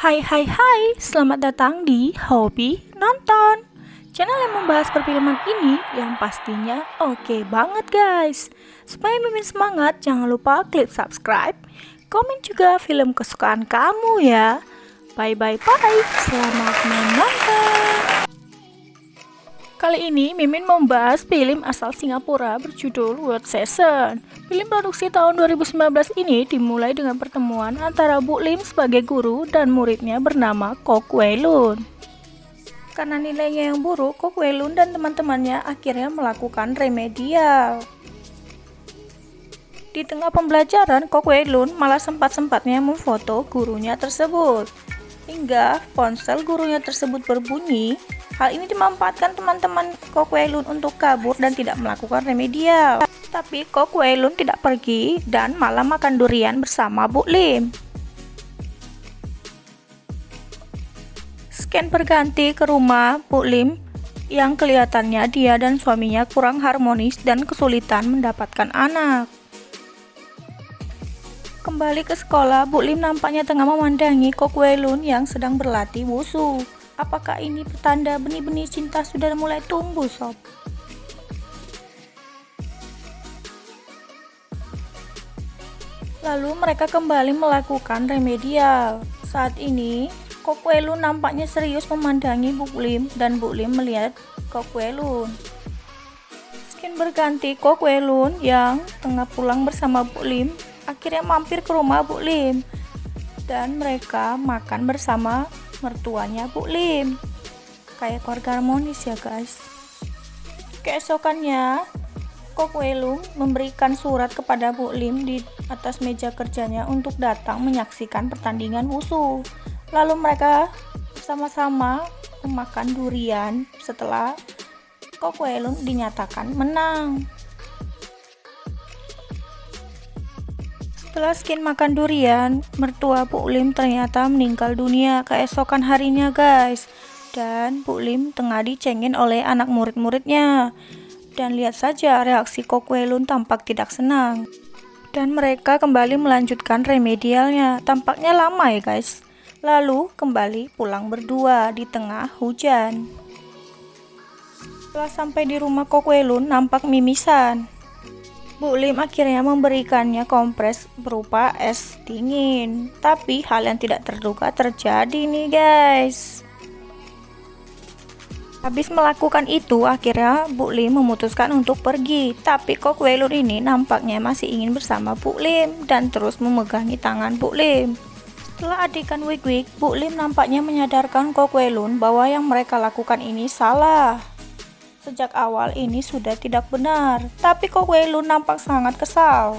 Hai hai hai, selamat datang di Hobi Nonton, channel yang membahas perfilman ini yang pastinya oke banget guys. Supaya Mimin semangat, jangan lupa klik subscribe, komen juga film kesukaan kamu ya. Bye bye bye, selamat menonton. Kali ini Mimin membahas film asal Singapura berjudul World Session. Film produksi tahun 2019 ini dimulai dengan pertemuan antara Bu Lim sebagai guru dan muridnya bernama Kok Wei Lun. Karena nilainya yang buruk, Kok Wei Lun dan teman-temannya akhirnya melakukan remedial. Di tengah pembelajaran, Kok Wei Lun malah sempat-sempatnya memfoto gurunya tersebut. Hingga ponsel gurunya tersebut berbunyi. Hal ini dimanfaatkan teman-teman Kok Wei Lun untuk kabur dan tidak melakukan remedial. Tapi Kok Wei Lun tidak pergi dan malah makan durian bersama Bu Lim. Scan berganti ke rumah Bu Lim yang kelihatannya dia dan suaminya kurang harmonis dan kesulitan mendapatkan anak. Kembali ke sekolah, Bu Lim nampaknya tengah memandangi Kok Wei Lun yang sedang berlatih wushu. Apakah ini pertanda benih-benih cinta sudah mulai tumbuh, sob? Lalu mereka kembali melakukan remedial. Saat ini, Kok Wei Lun nampaknya serius memandangi Bu Lim dan Bu Lim melihat Kok Wei Lun. Skin berganti, Kok Wei Lun yang tengah pulang bersama Bu Lim akhirnya mampir ke rumah Bu Lim dan mereka makan bersama mertuanya Bu Lim. Kayak keluarga harmonis ya guys. Keesokannya, Kok Wei Lun memberikan surat kepada Bu Lim di atas meja kerjanya untuk datang menyaksikan pertandingan wushu. Lalu mereka bersama-sama memakan durian setelah Kok Wei Lun dinyatakan menang. Setelah Skin makan durian, mertua Bu Lim ternyata meninggal dunia keesokan harinya guys. Dan Bu Lim tengah dicengin oleh anak murid-muridnya. Dan lihat saja reaksi Kok Wei Lun tampak tidak senang. Dan mereka kembali melanjutkan remedialnya. Tampaknya lama ya guys. Lalu kembali pulang berdua di tengah hujan. Setelah sampai di rumah Kok Wei Lun nampak mimisan. Bu Lim akhirnya memberikannya kompres berupa es dingin. Tapi hal yang tidak terduga terjadi nih guys. Habis melakukan itu, akhirnya Bu Lim memutuskan untuk pergi. Tapi Kok Wei Lun ini nampaknya masih ingin bersama Bu Lim dan terus memegangi tangan Bu Lim. Setelah adegan wig-wig, Bu Lim nampaknya menyadarkan Kok Wei Lun bahwa yang mereka lakukan ini salah. Sejak awal ini sudah tidak benar, tapi Kok Wei Lun nampak sangat kesal.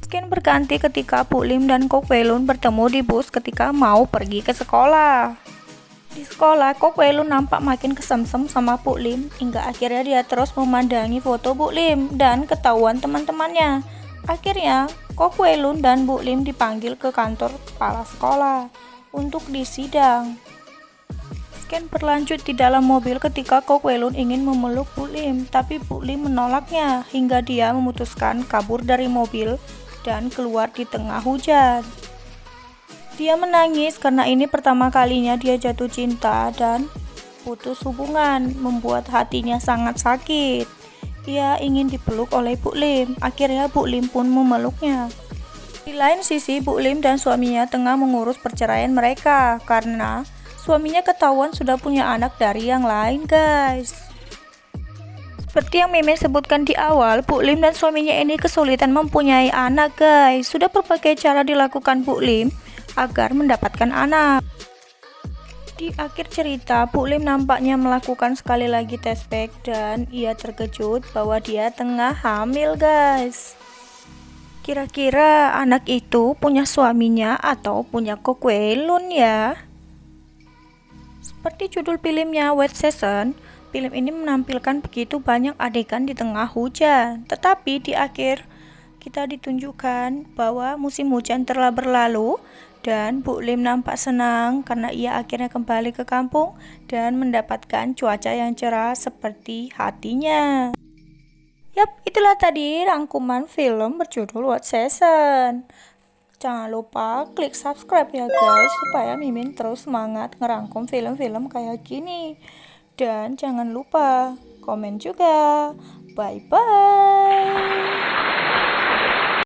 Skin berganti ketika Bu Lim dan Kok Wei Lun bertemu di bus ketika mau pergi ke sekolah. Di sekolah, Kok Wei Lun nampak makin kesemsem sama Bu Lim, hingga akhirnya dia terus memandangi foto Bu Lim dan ketahuan teman-temannya. Akhirnya, Kok Wei Lun dan Bu Lim dipanggil ke kantor kepala sekolah untuk disidang. Scan berlanjut di dalam mobil ketika Kok Wei Lun ingin memeluk Bu Lim, tapi Bu Lim menolaknya hingga dia memutuskan kabur dari mobil dan keluar di tengah hujan. Dia menangis karena ini pertama kalinya dia jatuh cinta dan putus hubungan, membuat hatinya sangat sakit. Ia ingin dipeluk oleh Bu Lim, akhirnya Bu Lim pun memeluknya. Di lain sisi, Bu Lim dan suaminya tengah mengurus perceraian mereka karena suaminya ketahuan sudah punya anak dari yang lain guys. Seperti yang Mimin sebutkan di awal, Bu Lim dan suaminya ini kesulitan mempunyai anak guys. Sudah berbagai cara dilakukan Bu Lim agar mendapatkan anak. Di akhir cerita, Bu Lim nampaknya melakukan sekali lagi tes pack dan ia terkejut bahwa dia tengah hamil guys. Kira-kira anak itu punya suaminya atau punya Kok Wei Lun ya? Seperti judul filmnya World Session, film ini menampilkan begitu banyak adegan di tengah hujan. Tetapi di akhir kita ditunjukkan bahwa musim hujan telah berlalu dan Bu Lim nampak senang karena ia akhirnya kembali ke kampung dan mendapatkan cuaca yang cerah seperti hatinya. Yap, itulah tadi rangkuman film berjudul World Session. Jangan lupa klik subscribe ya guys, supaya Mimin terus semangat ngerangkum film-film kayak gini. Dan jangan lupa komen juga. Bye-bye.